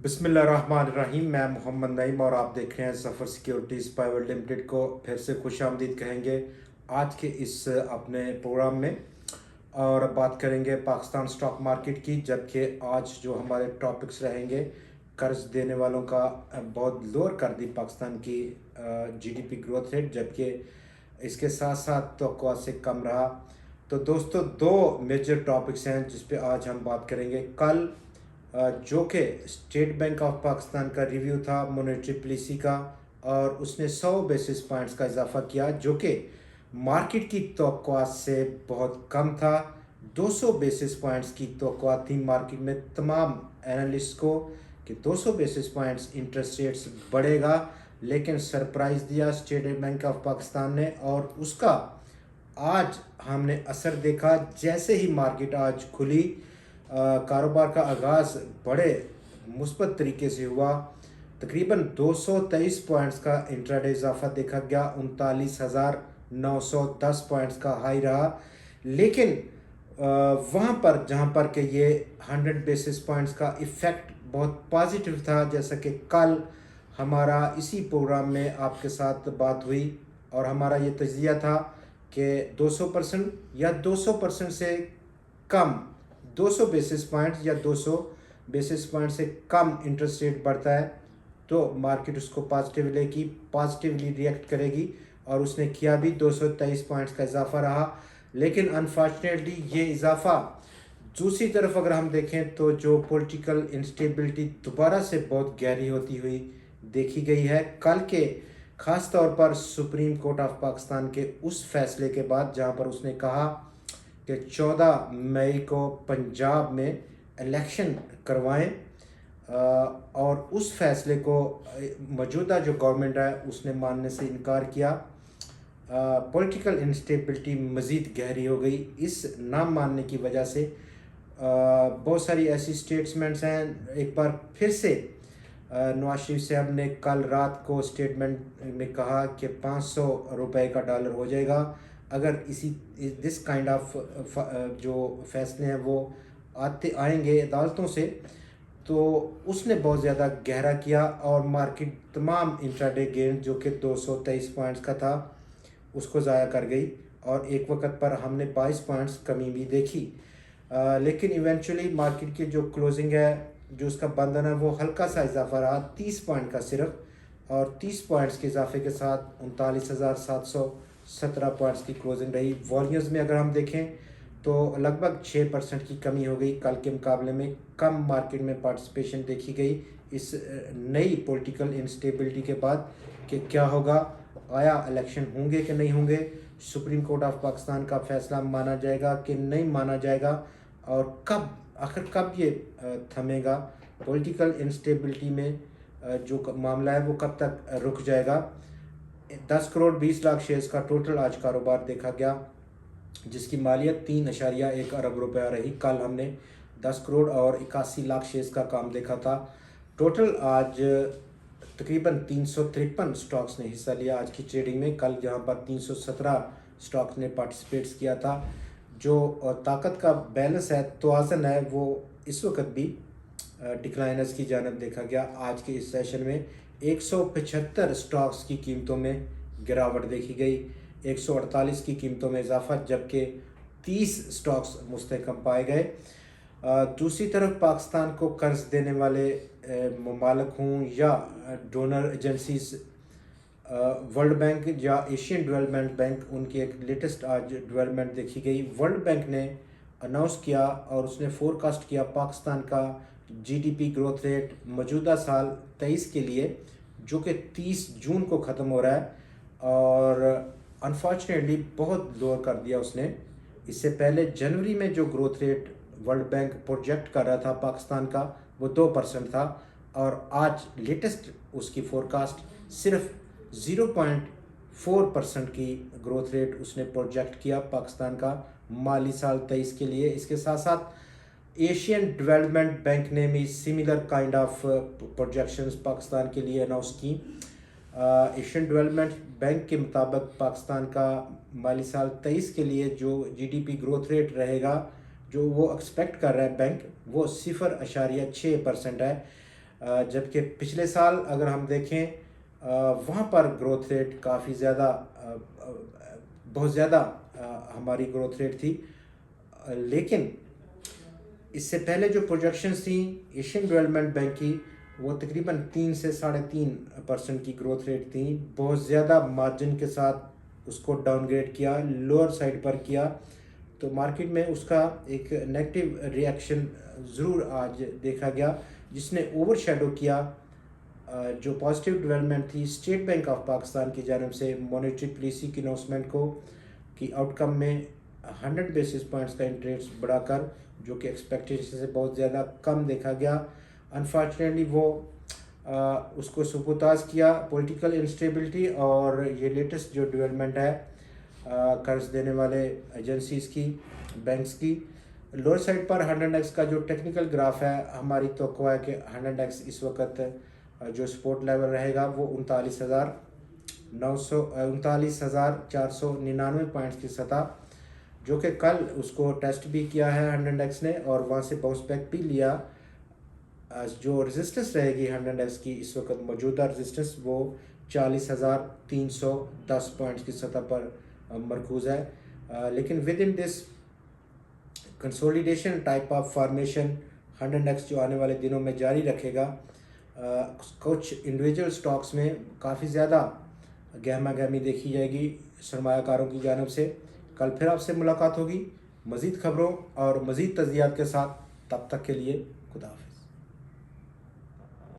बिस्मिल्लाहिर्रहमानिर्रहीम। मैं मोहम्मद नईम और आप देख रहे हैं ज़फ़र सिक्योरिटीज़ प्राइवेट लिमिटेड को फिर से खुशामदीद कहेंगे आज के इस अपने प्रोग्राम में। और बात करेंगे पाकिस्तान स्टॉक मार्केट की, जबकि आज जो हमारे टॉपिक्स रहेंगे, कर्ज देने वालों का बहुत लोअर कर दी पाकिस्तान की जीडीपी ग्रोथ रेट, जबकि इसके साथ साथ तो से कम रहा। तो दोस्तों, दो मेजर टॉपिक्स हैं जिस पे आज हम बात करेंगे। कल जो कि स्टेट बैंक ऑफ पाकिस्तान का रिव्यू था मॉनेटरी पॉलिसी का, और उसने 100 बेसिस पॉइंट्स का इजाफा किया, जो कि मार्केट की तवक्कुआत से बहुत कम था। 200 बेसिस पॉइंट्स की तवक्कुआत थी मार्केट में तमाम एनालिस्ट को कि 200 बेसिस पॉइंट्स इंटरेस्ट रेट्स बढ़ेगा, लेकिन सरप्राइज़ दिया स्टेट बैंक ऑफ पाकिस्तान ने, और उसका आज हमने असर देखा। जैसे ही मार्केट आज खुली, कारोबार का आगाज़ बड़े मुस्बत तरीके से हुआ। तकरीबन 223 पॉइंट्स का इंट्राडे इजाफा देखा गया, 39,910 पॉइंट्स का हाई रहा। लेकिन वहाँ पर जहाँ पर कि ये 100 बेसिस पॉइंट्स का इफ़ेक्ट बहुत पॉजिटिव था, जैसा कि कल हमारा इसी प्रोग्राम में आपके साथ बात हुई, और हमारा ये तज्जिया था कि 200% या 200% से कम, 200 बेसिस पॉइंट्स या 200 बेसिस पॉइंट से कम इंटरेस्ट रेट बढ़ता है तो मार्केट उसको पॉजिटिवली रिएक्ट करेगी, और उसने किया भी। 223 पॉइंट्स का इजाफा रहा, लेकिन अनफॉर्चुनेटली ये इजाफा दूसरी तरफ अगर हम देखें तो जो पॉलिटिकल इंस्टेबिलिटी दोबारा से बहुत गहरी होती हुई देखी गई है। कल के ख़ास तौर पर सुप्रीम कोर्ट ऑफ पाकिस्तान के उस फैसले के बाद, जहां पर उसने कहा कि 14 मई को पंजाब में इलेक्शन करवाएं, और उस फैसले को मौजूदा जो गवर्नमेंट है उसने मानने से इनकार किया। पॉलिटिकल इंस्टेबिलिटी मज़ीद गहरी हो गई इस ना मानने की वजह से। बहुत सारी ऐसी स्टेटमेंट्स हैं। एक बार फिर से नवाज शरीफ साहब ने कल रात को स्टेटमेंट में कहा कि 500 रुपए का डॉलर हो जाएगा अगर दिस काइंड ऑफ जो फैसले हैं वो आएंगे अदालतों से। तो उसने बहुत ज़्यादा गहरा किया, और मार्केट तमाम इंट्राडे गेन जो कि 223 पॉइंट्स का था उसको ज़ाया कर गई, और एक वक्त पर हमने 22 पॉइंट्स कमी भी देखी। लेकिन इवेंचुअली मार्केट की जो क्लोजिंग है, जो उसका बंधन है, वो हल्का सा इजाफा रहा, 30 पॉइंट का सिर्फ, और 30 पॉइंट्स के इजाफे के साथ 39,717 पॉइंट्स की क्लोजिंग रही। वॉल्यूम्स में अगर हम देखें तो लगभग 6% की कमी हो गई। कल के मुकाबले में कम मार्केट में पार्टिसिपेशन देखी गई इस नई पॉलिटिकल इंस्टेबिलिटी के बाद कि क्या होगा, आया इलेक्शन होंगे कि नहीं होंगे, सुप्रीम कोर्ट ऑफ पाकिस्तान का फैसला माना जाएगा कि नहीं माना जाएगा, और आखिर कब ये थमेगा। पॉलिटिकल इंस्टेबिलिटी में जो मामला है वो कब तक रुक जाएगा। 10 करोड़ 20 लाख शेयर्स का टोटल आज कारोबार देखा गया, जिसकी मालियत 3.1 अरब रुपया रही। कल हमने 10 करोड़ और 81 लाख शेयर्स का काम देखा था। टोटल आज तकरीबन 353 स्टॉक्स ने हिस्सा लिया आज की ट्रेडिंग में। कल जहां पर 317 स्टॉक्स ने पार्टिसिपेट्स किया था। जो ताकत का बैलेंस है, तवाज़न है, वो इस वक्त भी डिक्लाइनर्स की जानब देखा गया। आज के इस सेशन में 175 स्टॉक्स की कीमतों में गिरावट देखी गई, 148 की कीमतों में इजाफा, जबकि 30 स्टॉक्स मुस्तहकम पाए गए। दूसरी तरफ पाकिस्तान को कर्ज देने वाले ममालिक हों या डोनर एजेंसीज, वर्ल्ड बैंक या एशियन डेवलपमेंट बैंक, उनकी एक लेटेस्ट आज डेवलपमेंट देखी गई। वर्ल्ड बैंक ने अनाउंस किया और उसने फोरकास्ट किया पाकिस्तान का जीडीपी ग्रोथ रेट मौजूदा साल 23 के लिए, जो कि 30 जून को ख़त्म हो रहा है, और अनफॉर्चुनेटली बहुत लोअर कर दिया उसने। इससे पहले जनवरी में जो growth rate world bank project कर रहा था पाकिस्तान का, वो 2% था, और आज लेटेस्ट उसकी फोरकास्ट सिर्फ 0.4% की ग्रोथ रेट उसने प्रोजेक्ट किया पाकिस्तान का माली साल 23 के लिए। इसके साथ साथ एशियन डेवलपमेंट बैंक ने भी similar kind of projections Pakistan के लिए अनाउंस की। एशियन डेवलपमेंट बैंक के मुताबिक पाकिस्तान का माली साल 23 के लिए जो जीडीपी ग्रोथ रेट रहेगा, जो वो एक्सपेक्ट कर रहा है बैंक, वो 0.6% है। جبکہ پچھلے سال اگر ہم دیکھیں وہاں پر گروتھ ریٹ کافی زیادہ بہت زیادہ ہماری گروتھ ریٹ تھی، لیکن اس سے پہلے جو پروجیکشنز تھیں ایشین ڈیولپمنٹ بینک کی، وہ تقریباً 3 سے 3.5% کی گروتھ ریٹ تھیں، بہت زیادہ مارجن کے ساتھ اس کو ڈاؤن گریڈ کیا، لوور سائڈ پر کیا، تو مارکیٹ میں اس کا ایک نیگیٹو ری ایکشن ضرور آج دیکھا گیا، جس نے اوور شیڈو کیا جو پازیٹیو ڈیولپمنٹ تھی اسٹیٹ بینک آف پاکستان کی جانب سے مانیٹری پالیسی کی اناؤنسمنٹ کو، کی آؤٹ کم میں 100 بیسس پوائنٹس کا انٹریسٹ بڑھا کر، جو کہ ایکسپیکٹیشن سے بہت زیادہ کم دیکھا گیا۔ انفارچونیٹلی وہ اس کو سبوتاژ کیا پولیٹیکل انسٹیبلٹی اور یہ لیٹسٹ جو ڈیولپمنٹ ہے قرض دینے والے ایجنسیز کی، بینکس کی۔ لوور سائڈ پر 100x کا جو ٹیکنیکل گراف ہے، ہماری توقع ہے کہ 100x اس وقت جو سپورٹ لیول رہے گا وہ 39,499 پوائنٹس کی سطح، جو کہ کل اس کو ٹیسٹ بھی کیا ہے 100x نے اور وہاں سے باؤنس بیک بھی لیا۔ جو ریزسٹنس رہے گی 100x کی اس وقت موجودہ ریزسٹنس، وہ 40,310 پوائنٹس کی سطح پر مرکوز ہے، لیکن with in this consolidation type of formation 100x جو آنے والے دنوں میں جاری رکھے گا۔ کچھ انڈیویجول سٹاکس میں کافی زیادہ گہما گہمی دیکھی جائے گی سرمایہ کاروں کی جانب سے۔ کل پھر آپ سے ملاقات ہوگی مزید خبروں اور مزید تجزیات کے ساتھ، تب تک کے لیے خدا حافظ۔